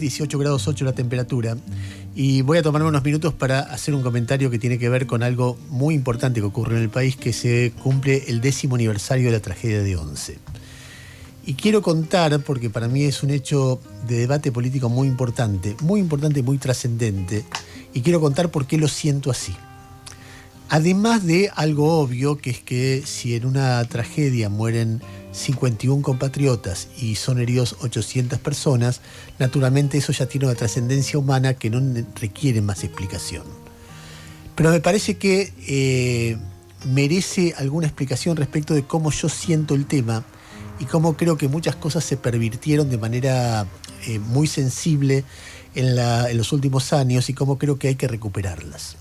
18 grados 8 la temperatura, y voy a tomarme unos minutos para hacer un comentario que tiene que ver con algo muy importante que ocurre en el país, que se cumple el 10º aniversario de la tragedia de Once. Y quiero contar, porque para mí es un hecho de debate político muy importante, muy trascendente, y quiero contar por qué lo siento así. Además de algo obvio, que es que si en una tragedia mueren 51 compatriotas y son heridos 800 personas, naturalmente eso ya tiene una trascendencia humana que no requiere más explicación. Pero me parece que merece alguna explicación respecto de cómo yo siento el tema y cómo creo que muchas cosas se pervirtieron de manera muy sensible en los últimos años y cómo creo que hay que recuperarlas.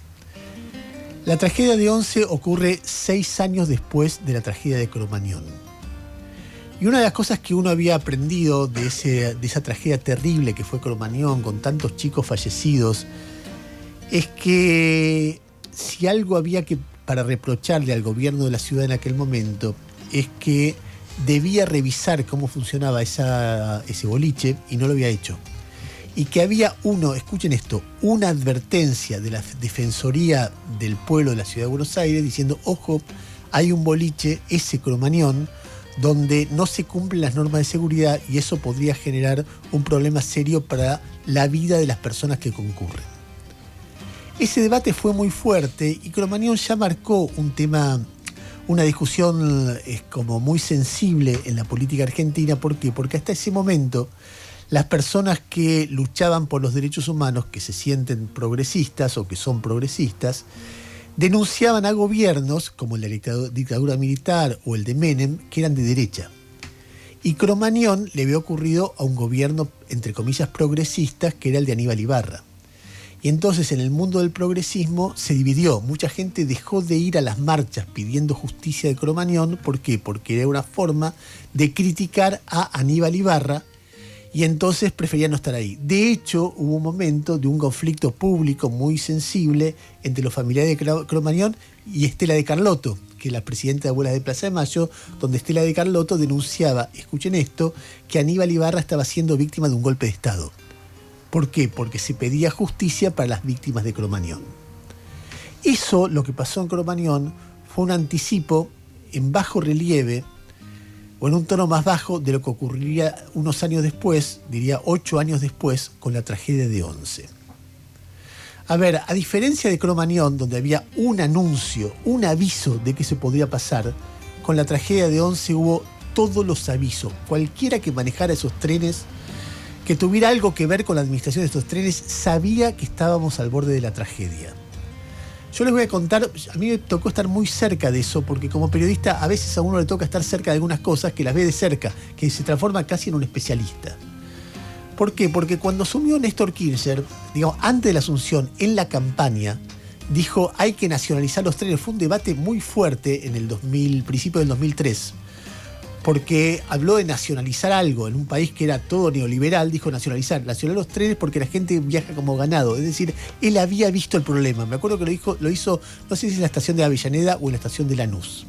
La tragedia de Once ocurre 6 años después de la tragedia de Cromañón. Y una de las cosas que uno había aprendido de esa tragedia terrible que fue Cromañón, con tantos chicos fallecidos, es que si algo había que para reprocharle al gobierno de la ciudad en aquel momento, es que debía revisar cómo funcionaba ese boliche y no lo había hecho. Y que había escuchen esto, una advertencia de la Defensoría del Pueblo de la Ciudad de Buenos Aires diciendo, ojo, hay un boliche, ese Cromañón, donde no se cumplen las normas de seguridad y eso podría generar un problema serio para la vida de las personas que concurren. Ese debate fue muy fuerte y Cromañón ya marcó un tema, una discusión como muy sensible en la política argentina. ¿Por qué? Porque hasta ese momento las personas que luchaban por los derechos humanos, que se sienten progresistas o que son progresistas, denunciaban a gobiernos como el de la dictadura militar o el de Menem, que eran de derecha. Y Cromañón le había ocurrido a un gobierno, entre comillas, progresista, que era el de Aníbal Ibarra. Y entonces en el mundo del progresismo se dividió. Mucha gente dejó de ir a las marchas pidiendo justicia de Cromañón. ¿Por qué? Porque era una forma de criticar a Aníbal Ibarra, y entonces prefería no estar ahí. De hecho, hubo un momento de un conflicto público muy sensible entre los familiares de Cromañón y Estela de Carlotto, que es la presidenta de Abuelas de Plaza de Mayo, donde Estela de Carlotto denunciaba, escuchen esto, que Aníbal Ibarra estaba siendo víctima de un golpe de Estado. ¿Por qué? Porque se pedía justicia para las víctimas de Cromañón. Eso, lo que pasó en Cromañón, fue un anticipo en bajo relieve, o en un tono más bajo de lo que ocurriría unos años después, diría 8 años después, con la tragedia de Once. A ver, a diferencia de Cromañón, donde había un anuncio, un aviso de que se podría pasar, con la tragedia de Once hubo todos los avisos. Cualquiera que manejara esos trenes, que tuviera algo que ver con la administración de estos trenes, sabía que estábamos al borde de la tragedia. Yo les voy a contar, a mí me tocó estar muy cerca de eso, porque como periodista a veces a uno le toca estar cerca de algunas cosas que las ve de cerca, que se transforma casi en un especialista. ¿Por qué? Porque cuando asumió Néstor Kirchner, digamos, antes de la asunción, en la campaña, dijo hay que nacionalizar los trenes. Fue un debate muy fuerte en el principio del 2003, porque habló de nacionalizar algo en un país que era todo neoliberal. Dijo nacionalizar los trenes porque la gente viaja como ganado. Es decir, él había visto el problema. Me acuerdo que lo hizo, no sé si en la estación de Avellaneda o en la estación de Lanús.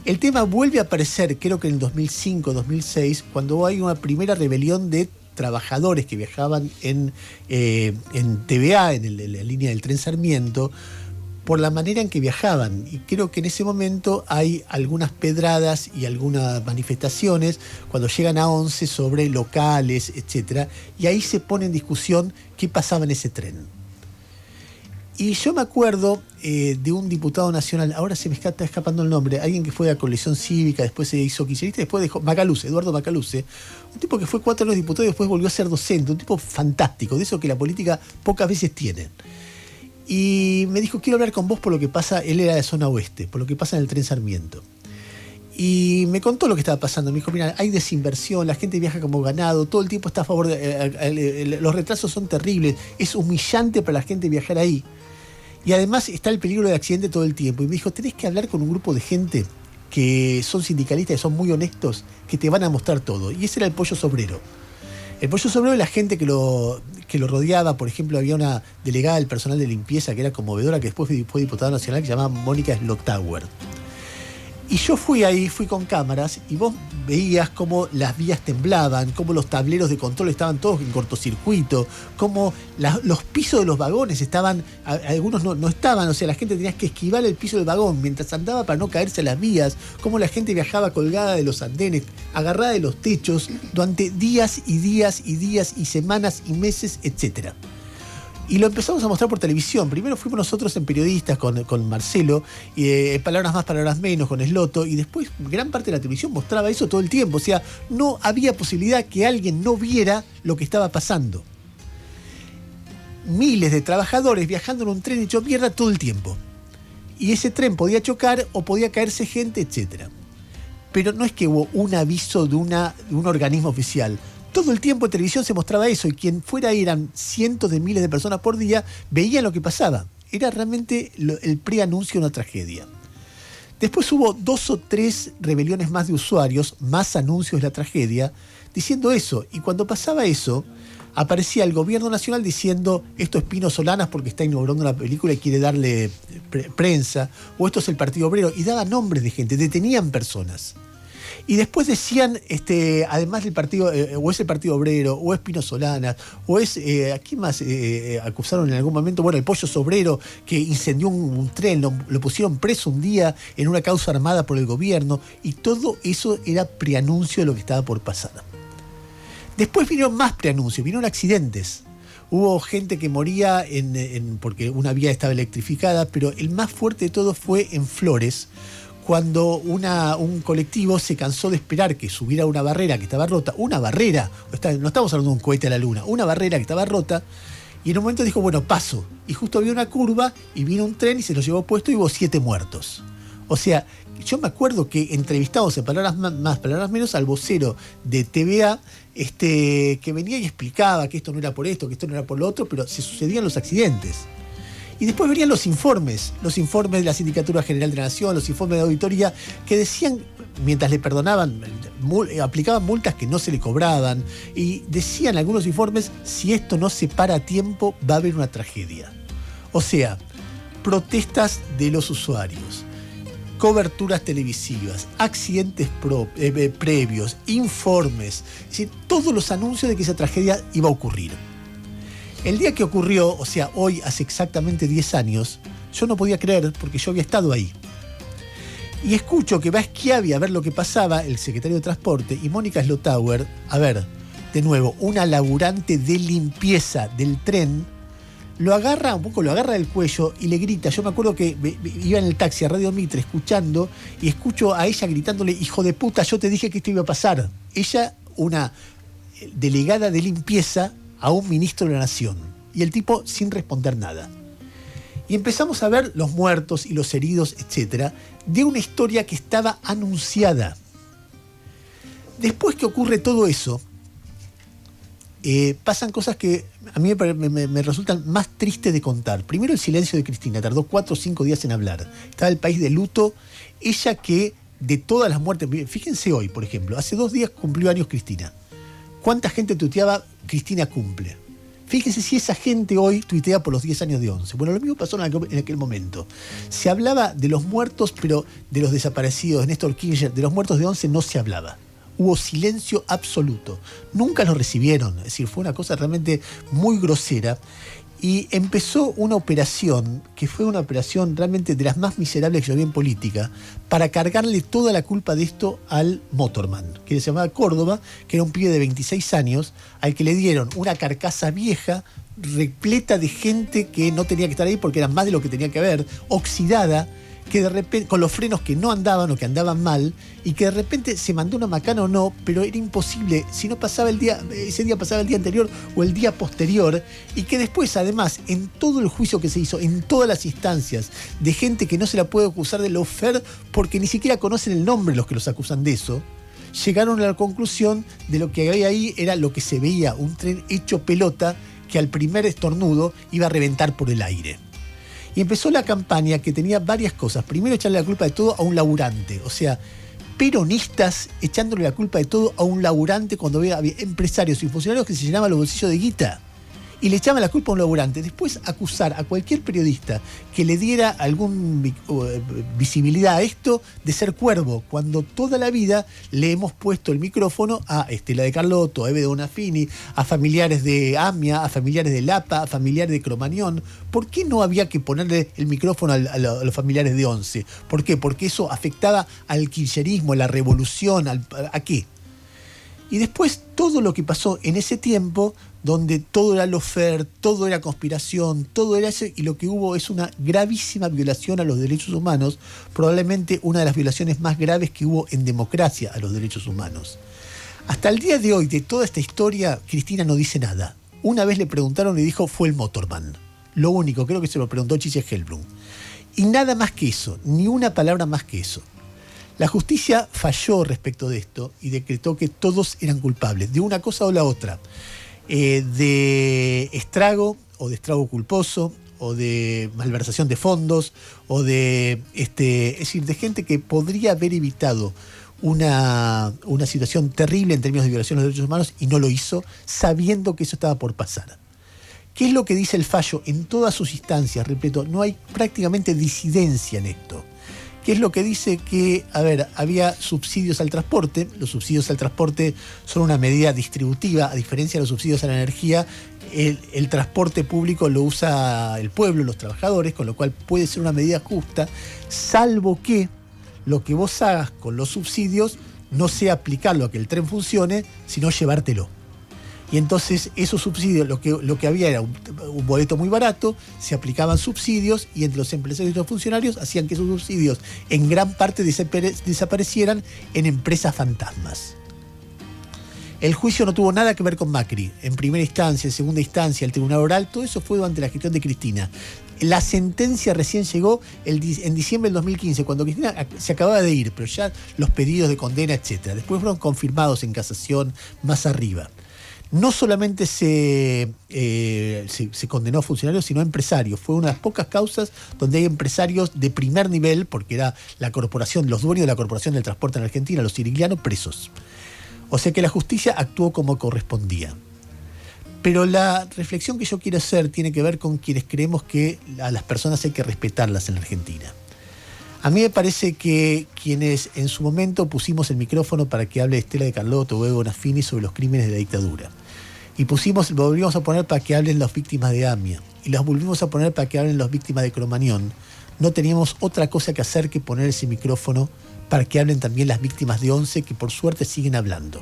El tema vuelve a aparecer, creo que en el 2005, 2006, cuando hay una primera rebelión de trabajadores que viajaban en TVA, en la línea del tren Sarmiento, por la manera en que viajaban. Y creo que en ese momento hay algunas pedradas y algunas manifestaciones cuando llegan a Once sobre locales, etc. Y ahí se pone en discusión qué pasaba en ese tren. Y yo me acuerdo de un diputado nacional, ahora se me está escapando el nombre, alguien que fue de la coalición cívica, después se hizo kirchnerista, después dejó Eduardo Macaluce, un tipo que fue 4 años diputado y después volvió a ser docente, un tipo fantástico, de eso que la política pocas veces tiene. Y me dijo, quiero hablar con vos por lo que pasa, él era de zona oeste, por lo que pasa en el tren Sarmiento. Y me contó lo que estaba pasando. Me dijo, mira, hay desinversión, la gente viaja como ganado, todo el tiempo está a favor de... los retrasos son terribles, es humillante para la gente viajar ahí. Y además está el peligro de accidente todo el tiempo. Y me dijo, tenés que hablar con un grupo de gente que son sindicalistas, que son muy honestos, que te van a mostrar todo. Y ese era el Pollo Sobrero. El Pollo Sobrero y la gente que lo rodeaba. Por ejemplo, había una delegada del personal de limpieza que era conmovedora, que después fue diputada nacional, que se llamaba Mónica Slottauer. Y yo fui con cámaras, y vos veías cómo las vías temblaban, cómo los tableros de control estaban todos en cortocircuito, cómo los pisos de los vagones estaban, algunos no estaban, o sea, la gente tenía que esquivar el piso del vagón mientras andaba para no caerse a las vías, cómo la gente viajaba colgada de los andenes, agarrada de los techos, durante días y días y días y semanas y meses, etcétera. Y lo empezamos a mostrar por televisión. Primero fuimos nosotros en periodistas con Marcelo, palabras más, palabras menos, con Esloto, y después gran parte de la televisión mostraba eso todo el tiempo. O sea, no había posibilidad que alguien no viera lo que estaba pasando. Miles de trabajadores viajando en un tren hecho mierda todo el tiempo. Y ese tren podía chocar o podía caerse gente, etc. Pero no es que hubo un aviso de un organismo oficial. Todo el tiempo en televisión se mostraba eso, y quien fuera ahí, eran cientos de miles de personas por día, veían lo que pasaba. Era realmente el preanuncio de una tragedia. Después hubo 2 o 3 rebeliones más de usuarios, más anuncios de la tragedia, diciendo eso. Y cuando pasaba eso, aparecía el gobierno nacional diciendo: esto es Pino Solanas porque está inaugurando una película y quiere darle prensa, o esto es el Partido Obrero, y daban nombres de gente, detenían personas. Y después decían, además del partido, o es el Partido Obrero, o es Pino Solanas, o es, ¿a quién más acusaron en algún momento? Bueno, el Pollo Sobrero, que incendió un tren, lo pusieron preso un día en una causa armada por el gobierno, y todo eso era preanuncio de lo que estaba por pasar. Después vinieron más preanuncios, vinieron accidentes. Hubo gente que moría porque una vía estaba electrificada, pero el más fuerte de todo fue en Flores, cuando un colectivo se cansó de esperar que subiera una barrera que estaba rota, una barrera, no estamos hablando de un cohete a la luna, una barrera que estaba rota, y en un momento dijo, bueno, paso. Y justo había una curva, y vino un tren y se lo llevó puesto, y hubo 7 muertos. O sea, yo me acuerdo que entrevistamos en palabras más, palabras menos, al vocero de TVA, que venía y explicaba que esto no era por esto, que esto no era por lo otro, pero se sucedían los accidentes. Y después venían los informes de la Sindicatura General de la Nación, los informes de auditoría, que decían, mientras le perdonaban, aplicaban multas que no se le cobraban, y decían algunos informes: si esto no se para a tiempo, va a haber una tragedia. O sea, protestas de los usuarios, coberturas televisivas, accidentes previos, informes, es decir, todos los anuncios de que esa tragedia iba a ocurrir. El día que ocurrió, o sea, hoy hace exactamente 10 años, yo no podía creer porque yo había estado ahí. Y escucho que va Schiavi a ver lo que pasaba, el secretario de Transporte, y Mónica Slotauer, a ver, de nuevo, una laburante de limpieza del tren, lo agarra del cuello y le grita. Yo me acuerdo que iba en el taxi a Radio Mitre escuchando, y escucho a ella gritándole: hijo de puta, yo te dije que esto iba a pasar. Ella, una delegada de limpieza, a un ministro de la Nación, y el tipo sin responder nada. Y empezamos a ver los muertos y los heridos, etcétera, de una historia que estaba anunciada. Después que ocurre todo eso, pasan cosas que a mí me resultan más tristes de contar. Primero, el silencio de Cristina, tardó 4 o 5 días en hablar. Estaba el país de luto. Ella, que de todas las muertes, fíjense hoy, por ejemplo, hace 2 días cumplió años Cristina. ¿Cuánta gente tuiteaba Cristina cumple? Fíjense si esa gente hoy tuitea por los 10 años de 11. Bueno, lo mismo pasó en aquel momento. Se hablaba de los muertos, pero de los desaparecidos, de Néstor Kirchner, de los muertos de 11 no se hablaba. Hubo silencio absoluto. Nunca los recibieron. Es decir, fue una cosa realmente muy grosera. Y empezó una operación, que fue una operación realmente de las más miserables que yo vi en política, para cargarle toda la culpa de esto al Motorman, que se llamaba Córdoba, que era un pibe de 26 años, al que le dieron una carcasa vieja, repleta de gente que no tenía que estar ahí porque era más de lo que tenía que haber, oxidada, que de repente, con los frenos que no andaban o que andaban mal, y que de repente se mandó una macana o no, pero era imposible, si no pasaba ese día pasaba el día anterior o el día posterior, y que después, además, en todo el juicio que se hizo, en todas las instancias, de gente que no se la puede acusar de lawfare porque ni siquiera conocen el nombre los que los acusan de eso, llegaron a la conclusión de lo que había ahí era lo que se veía, un tren hecho pelota que al primer estornudo iba a reventar por el aire. Y empezó la campaña que tenía varias cosas. Primero, echarle la culpa de todo a un laburante. O sea, peronistas echándole la culpa de todo a un laburante cuando había empresarios y funcionarios que se llenaban los bolsillos de guita. y le echaban la culpa a un laburante. Después acusar a cualquier periodista que le diera alguna visibilidad a esto de ser cuervo, cuando toda la vida le hemos puesto el micrófono a Estela de Carlotto, a Eve de Bonafini, a familiares de AMIA, a familiares de Lapa, a familiares de Cromañón. ¿Por qué no había que ponerle el micrófono a los familiares de Once? ¿Por qué? Porque eso afectaba al kirchnerismo, a la revolución, ¿a qué? Y después todo lo que pasó en ese tiempo, donde todo era lofer, todo era conspiración, todo era eso, y lo que hubo es una gravísima violación a los derechos humanos, probablemente una de las violaciones más graves que hubo en democracia a los derechos humanos. Hasta el día de hoy, de toda esta historia, Cristina no dice nada. Una vez le preguntaron y dijo, fue el Motorman. Lo único, creo que se lo preguntó Chiche Hellblum. Y nada más que eso, ni una palabra más que eso. La justicia falló respecto de esto y decretó que todos eran culpables, de una cosa o la otra, de estrago o de estrago culposo, o de malversación de fondos, o de, es decir, de gente que podría haber evitado una situación terrible en términos de violación de los derechos humanos y no lo hizo, sabiendo que eso estaba por pasar. ¿Qué es lo que dice el fallo en todas sus instancias? Repito, no hay prácticamente disidencia en esto. ¿Qué es lo que dice? Que, había subsidios al transporte. Los subsidios al transporte son una medida distributiva, a diferencia de los subsidios a la energía. El transporte público lo usa el pueblo, los trabajadores, con lo cual puede ser una medida justa, salvo que lo que vos hagas con los subsidios no sea aplicarlo a que el tren funcione, sino llevártelo. Y entonces esos subsidios, lo que había era un boleto muy barato, se aplicaban subsidios y entre los empresarios y los funcionarios hacían que esos subsidios en gran parte desaparecieran en empresas fantasmas. El juicio no tuvo nada que ver con Macri. En primera instancia, en segunda instancia, el tribunal oral, todo eso fue durante la gestión de Cristina. La sentencia recién llegó en diciembre del 2015, cuando Cristina se acababa de ir, pero ya los pedidos de condena, etc. Después fueron confirmados en casación más arriba. No solamente se condenó a funcionarios, sino a empresarios. Fue una de las pocas causas donde hay empresarios de primer nivel, porque era la corporación, los dueños de la Corporación del Transporte en Argentina, los siriglianos, presos. O sea que la justicia actuó como correspondía. Pero la reflexión que yo quiero hacer tiene que ver con quienes creemos que a las personas hay que respetarlas en la Argentina. A mí me parece que quienes en su momento pusimos el micrófono para que hable Estela de Carlotto o Eve Bonafini sobre los crímenes de la dictadura, y lo volvimos a poner para que hablen las víctimas de AMIA, y las volvimos a poner para que hablen las víctimas de Cromañón, no teníamos otra cosa que hacer que poner ese micrófono para que hablen también las víctimas de Once, que por suerte siguen hablando.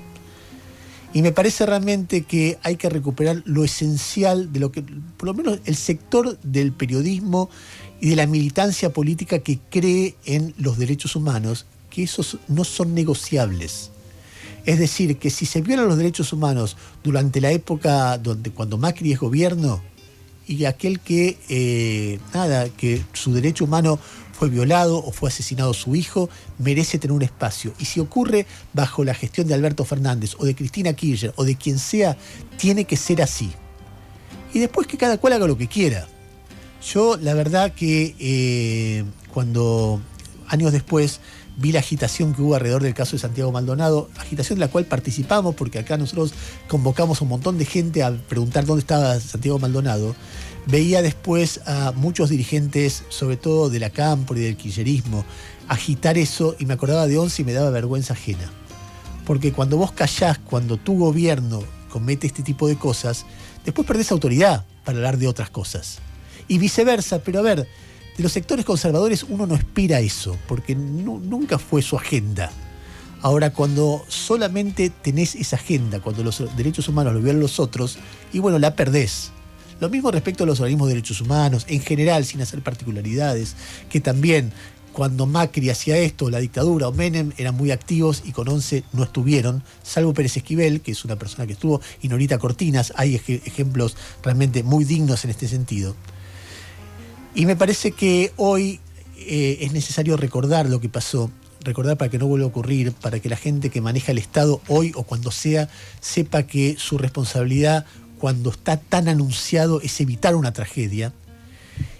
Y me parece realmente que hay que recuperar lo esencial de lo que, por lo menos el sector del periodismo y de la militancia política que cree en los derechos humanos, que esos no son negociables. Es decir, que si se violan los derechos humanos durante la época cuando Macri es gobierno, y aquel que su derecho humano fue violado o fue asesinado su hijo, merece tener un espacio. Y si ocurre bajo la gestión de Alberto Fernández o de Cristina Kirchner o de quien sea, tiene que ser así. Y después que cada cual haga lo que quiera. Yo, la verdad que cuando años después vi la agitación que hubo alrededor del caso de Santiago Maldonado, agitación de la cual participamos porque acá nosotros convocamos a un montón de gente a preguntar dónde estaba Santiago Maldonado, veía después a muchos dirigentes, sobre todo de la Cámpora y del kirchnerismo, agitar eso y me acordaba de Once y me daba vergüenza ajena. Porque cuando vos callás, cuando tu gobierno comete este tipo de cosas, después perdés autoridad para hablar de otras cosas. Y viceversa, pero de los sectores conservadores uno no espera eso, porque nunca fue su agenda. Ahora, cuando solamente tenés esa agenda, cuando los derechos humanos los violan los otros, y bueno, la perdés. Lo mismo respecto a los organismos de derechos humanos, en general, sin hacer particularidades, que también cuando Macri hacía esto, la dictadura o Menem eran muy activos y con Once no estuvieron, salvo Pérez Esquivel, que es una persona que estuvo, y Norita Cortinas. Hay ejemplos realmente muy dignos en este sentido. Y me parece que hoy es necesario recordar lo que pasó, recordar para que no vuelva a ocurrir, para que la gente que maneja el Estado hoy o cuando sea, sepa que su responsabilidad cuando está tan anunciado es evitar una tragedia.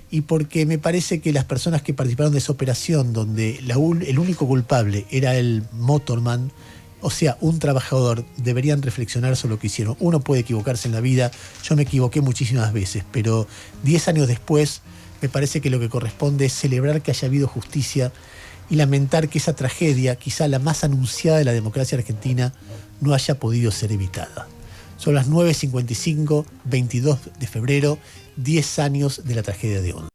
Y porque me parece que las personas que participaron de esa operación, donde el único culpable era el Motorman, o sea, un trabajador, deberían reflexionar sobre lo que hicieron. Uno puede equivocarse en la vida, yo me equivoqué muchísimas veces, pero 10 años después me parece que lo que corresponde es celebrar que haya habido justicia y lamentar que esa tragedia, quizá la más anunciada de la democracia argentina, no haya podido ser evitada. Son las 9:55, 22 de febrero, 10 años de la tragedia de Once.